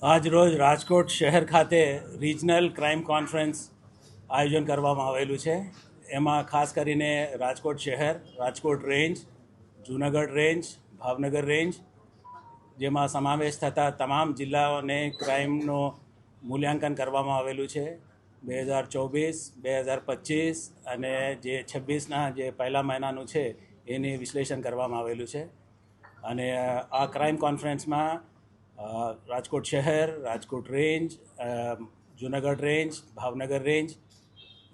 આજ રોજ રાજકોટ શહેર ખાતે રિજનલ ક્રાઇમ કોન્ફરન્સ આયોજન કરવામાં આવેલું છે. એમાં ખાસ કરીને રાજકોટ શહેર, Rajkot range, Junagadh range, Bhavnagar range જેમાં સમાવેશ થતા તમામ જિલ્લાઓને ક્રાઇમનું મૂલ્યાંકન કરવામાં આવેલું છે. 2024, 2025 અને જે 26ના જે પહેલા મહિનાનું છે એની વિશ્લેષણ કરવામાં આવેલું છે. અને આ ક્રાઇમ કોન્ફરન્સમાં રાજકોટ શહેર, Rajkot range, Junagadh range, Bhavnagar range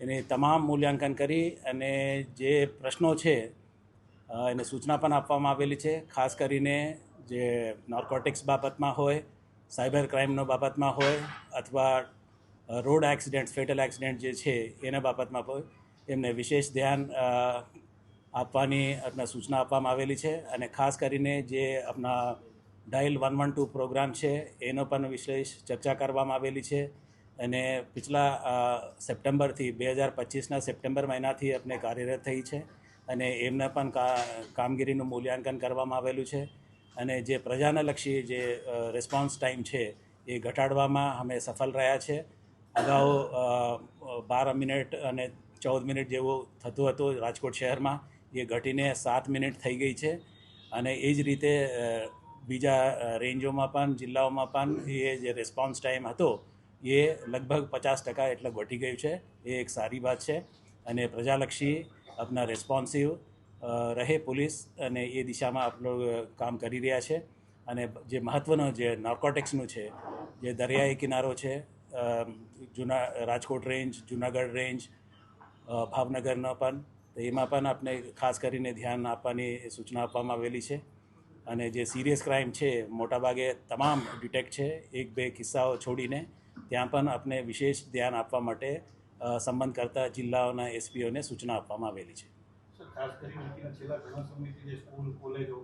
એને તમામ મૂલ્યાંકન કરી અને જે પ્રશ્નો છે એને સૂચના પણ આપવામાં આવેલી છે. ખાસ કરીને જે નાર્કોટિક્સ બાબતમાં હોય, સાયબર ક્રાઇમનો બાબતમાં હોય અથવા રોડ એક્સિડન્ટ, ફેટલ એક્સિડન્ટ જે છે એના બાબતમાં હોય એમને વિશેષ ધ્યાન આપવાની આપણા સૂચના આપવામાં આવેલી છે. અને ખાસ કરીને જે આપણા ડાયલ 112 પ્રોગ્રામ છે એનો પણ વિશેષ ચર્ચા કરવામાં આવેલી છે. અને પિછલા સપ્ટેમ્બરથી 2025ના સપ્ટેમ્બર મહિનાથી આપણે કાર્યરત થઈ છે અને એમને પણ કામગીરીનું મૂલ્યાંકન કરવામાં આવેલું છે. અને જે પ્રજાલક્ષી જે રિસ્પોન્સ ટાઈમ છે એ ઘટાડવામાં અમે સફળ રહ્યા છે. અગાઉ 12 મિનિટ અને 14 મિનિટ જેવું થતું હતું રાજકોટ શહેરમાં, એ ઘટીને 7 મિનિટ થઈ ગઈ છે. અને એ જ રીતે બીજા રેન્જોમાં પણ, જિલ્લાઓમાં પણ એ જે રિસ્પોન્સ ટાઈમ હતો એ લગભગ 50% એટલે ઘટી ગયું છે. એ એક સારી વાત છે. અને પ્રજાલક્ષી આપણા રિસ્પોન્સિવ રહે પોલીસ અને એ દિશામાં આપણો કામ કરી રહ્યા છે. અને જે મહત્ત્વનો જે નાર્કોટિક્સનું છે, જે દરિયાઈ કિનારો છે, રાજકોટ રેન્જ, જૂનાગઢ રેન્જ, ભાવનગરનો પણ, તો એમાં પણ આપણે ખાસ કરીને ધ્યાન આપવાની સૂચના આપવામાં આવેલી છે. અને જે સિરિયસ ક્રાઇમ છે મોટાભાગે તમામ ડિટેક્ટ છે, 1-2 કિસ્સાઓ છોડીને. ત્યાં પણ આપણે વિશેષ ધ્યાન આપવા માટે સંબંધ કરતા જિલ્લાઓના એસપીઓને સૂચના આપવામાં આવેલી છે. ખાસ કરીને છેલ્લા ઘણા સમયથી જે સ્કૂલ, કોલેજો,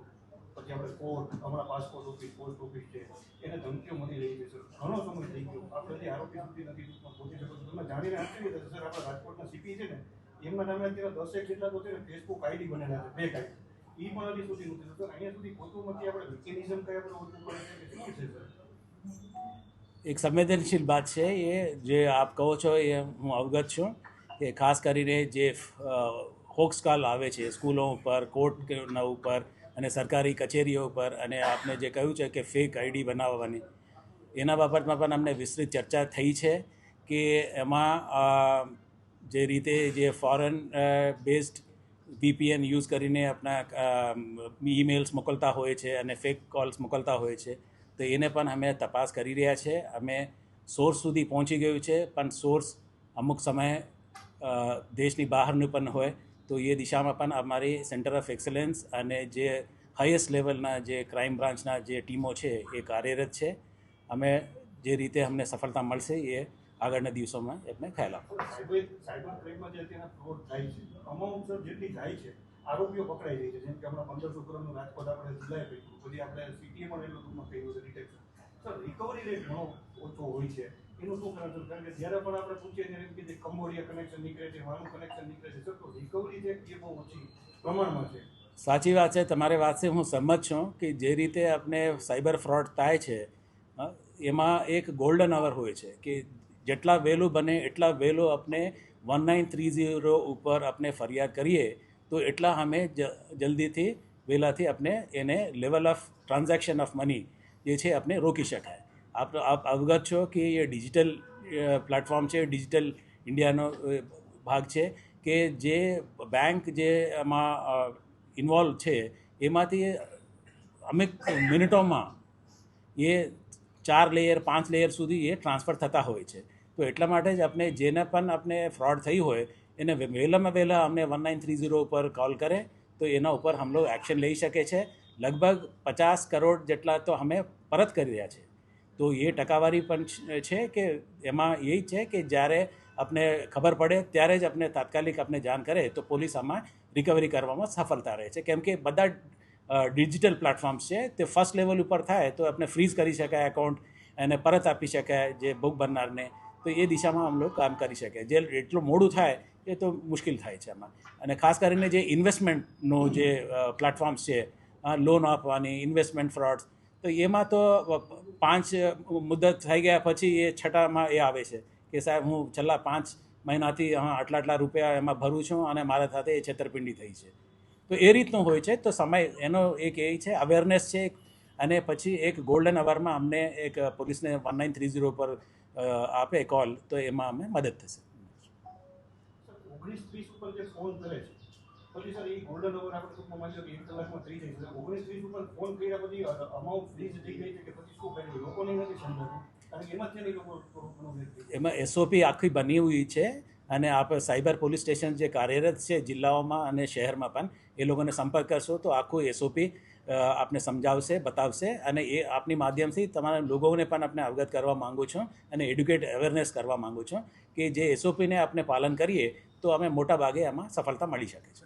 પછી આપણે કોર્ટ, હમણાં પાસપોર્ટ ઓફિસ, પોસ્ટ ઓફિસ છે, એને ધમકીઓ મળી રહી છે સર. ઘણો સમય થઈ ગયો, આપણે જે આરોપી સુધી નથી પહોંચી શકો. તમે જાણીને આશ્ચર્ય થશે સર, આપણા રાજકોટના સીપી છે ને, એમના નામે અત્યારે 10 જેટલા તો છે ને ફેસબુક આઈડી બનેલા છે, ફેક આઈડી. એ પણ હજી સુધી નથી સર. અહીંયા સુધી પહોંચવું નથી, આપણે મિકેનિઝમ કઈ આપણે ઓછું પડે છે કે શું છે સર? એક સંવેદનશીલ બાત છે એ જે આપ કહો છો એ હું અવગત છું કે ખાસ કરીને જે હોક્સ કાલ આવે છે સ્કૂલો ઉપર, કોર્ટના ઉપર અને સરકારી કચેરીઓ ઉપર, અને આપને જે કહ્યું છે કે ફેક આઈડી બનાવવાની, એના બાબતમાં પણ અમને વિસ્તૃત ચર્ચા થઈ છે કે એમાં જે રીતે જે ફોરેન બેઝડ VPN યુઝ કરીને આપણા ઈમેલ્સ મોકલતા હોય છે અને ફેક કોલ્સ મોકલતા હોય છે, તો એને પણ અમે તપાસ કરી રહ્યા છે. અમે સોર્સ સુધી પહોંચી ગયું છે, પણ સોર્સ અમુક સમયે દેશની બહારનું પણ હોય, તો એ દિશામાં પણ અમારી સેન્ટર ઓફ એક્સલન્સ અને જે હાઈએસ્ટ લેવલના જે ક્રાઇમ બ્રાન્ચના જે ટીમો છે એ કાર્યરત છે. અમે જે રીતે અમને સફળતા મળશે એ આગળના દિવસોમાં એમને ખ્યાલ આપો. સાયબર ક્રાઇમમાં જે અત્યારે ફ્રોડ થાય છે, અમાઉન્ટ સર જેટલી જાય છે, આરોપીઓ પકડાઈ જાય છે. જેમ કે હમણાં 1500 કરોડનું રાજકોટ આપણે જિલ્લાએ પકડ્યું, પછી આપણે સિટીએ પણ એટલું ટૂંકમાં થયું છે ડિટેક્શન. સર રિકવરી રેટ ઘણો ઓછો હોય છે, એનું શું કારણ છે? કારણ કે જ્યારે પણ આપણે પૂછીએ ત્યારે એમ કે કંબોડિયા કનેક્શન નીકળે છે, વાનું કનેક્શન નીકળે છે સર, તો રિકવરી જે એ બહુ ઓછી પ્રમાણમાં છે. સાચી વાત છે, તમારી વાતથી હું સહમત છું કે જે રીતે આપણે સાયબર ફ્રોડ થાય છે એમાં એક ગોલ્ડન અવર હોય છે કે જેટલા વહેલું બને એટલા વહેલું આપણે 1930 ઉપર આપણે ફરિયાદ કરીએ તો એટલા અમે જલ્દીથી વહેલાથી આપણે એને level of transaction of money જે છે આપણે રોકી શકાય. આપ અવગત છો કે એ ડિજિટલ પ્લેટફોર્મ છે, ડિજિટલ ઇન્ડિયાનો ભાગ છે કે જે બેંક જે એમાં ઇન્વોલ્વ છે એમાંથી અમુક મિનિટોમાં એ 4 લેયર 5 લેયર સુધી એ ટ્રાન્સફર થતા હોય છે. તો એટલા માટે જ આપણે જેને પણ આપણે ફ્રોડ થઈ હોય એને વહેલામાં વહેલા અમને 1930 ઉપર કોલ કરે તો એના ઉપર હમ લોગ એક્શન લઈ શકે છે. લગભગ 50 કરોડ જેટલા તો અમે પરત કરી રહ્યા છે. તો એ ટકાવારી પણ છે કે એમાં એ છે કે જ્યારે આપણે ખબર પડે ત્યારે જ આપણે તાત્કાલિક આપણે જાણ કરે તો પોલીસ આમાં રિકવરી કરવામાં સફળતા રહે છે. કેમ કે બધા ડિજિટલ પ્લેટફોર્મ્સ છે, તે ફર્સ્ટ લેવલ ઉપર થાય તો આપણે ફ્રીઝ કરી શકાય એકાઉન્ટ અને પરત આપી શકાય જે ભોગ બનનારને. તો એ દિશામાં આમ લોકો કામ કરી શકે. જે એટલું મોડું થાય એ તો મુશ્કેલ થાય છે આમાં. અને ખાસ કરીને જે ઇન્વેસ્ટમેન્ટનો જે પ્લેટફોર્મ્સ છે, લોન આપવાની, ઇન્વેસ્ટમેન્ટ ફ્રોડ્સ, તો એમાં તો 5 મુદત થઈ ગયા પછી એ છઠ્ઠામાં એ આવે છે કે સાહેબ હું છેલ્લા 5 મહિનાથી આટલા રૂપિયા એમાં ભરું છું અને મારા સાથે એ છેતરપિંડી થઈ છે. તો એ રીતનું હોય છે. તો સમય એનો એક એ છે, અવેરનેસ છે. અને પછી એક ગોલ્ડન અવરમાં અમને એક પોલીસને 1930 પર આપે કોલ, તો એમાં અમે મદદ થશે. 19:30 ઉપર જે ફોન કરે છે પછી સર એ ગોલ્ડન અવર આપણે ટૂંકમાં માની લો કે 1 કલાકમાં 30 થઈ જાય. 19:30 ઉપર ફોન કર્યા પછી અમાઉન્ટ ફ્રીઝ થઈ ગઈ છે કે પછી શું કર્યું લોકોને નથી સમજાતું, કારણ કે એમાં છે ને એ લોકો એમાં એસઓપી આખી બની હુઈ છે. અને આપ સાયબર પોલીસ સ્ટેશન જે કાર્યરત છે જિલ્લાઓમાં અને શહેરમાં પણ, એ લોકોને સંપર્ક કરશો તો આખું એસઓપી આપને સમજાવશે, બતાવશે. અને એ આપની માધ્યમથી તમારા લોકોને પણ આપણે અવગત કરવા માગું છું અને એડ્યુકેટ અવેરનેસ કરવા માગું છું કે જે એસઓપીને આપણે પાલન કરીએ તો અમે મોટા ભાગે એમાં સફળતા મળી શકે છે.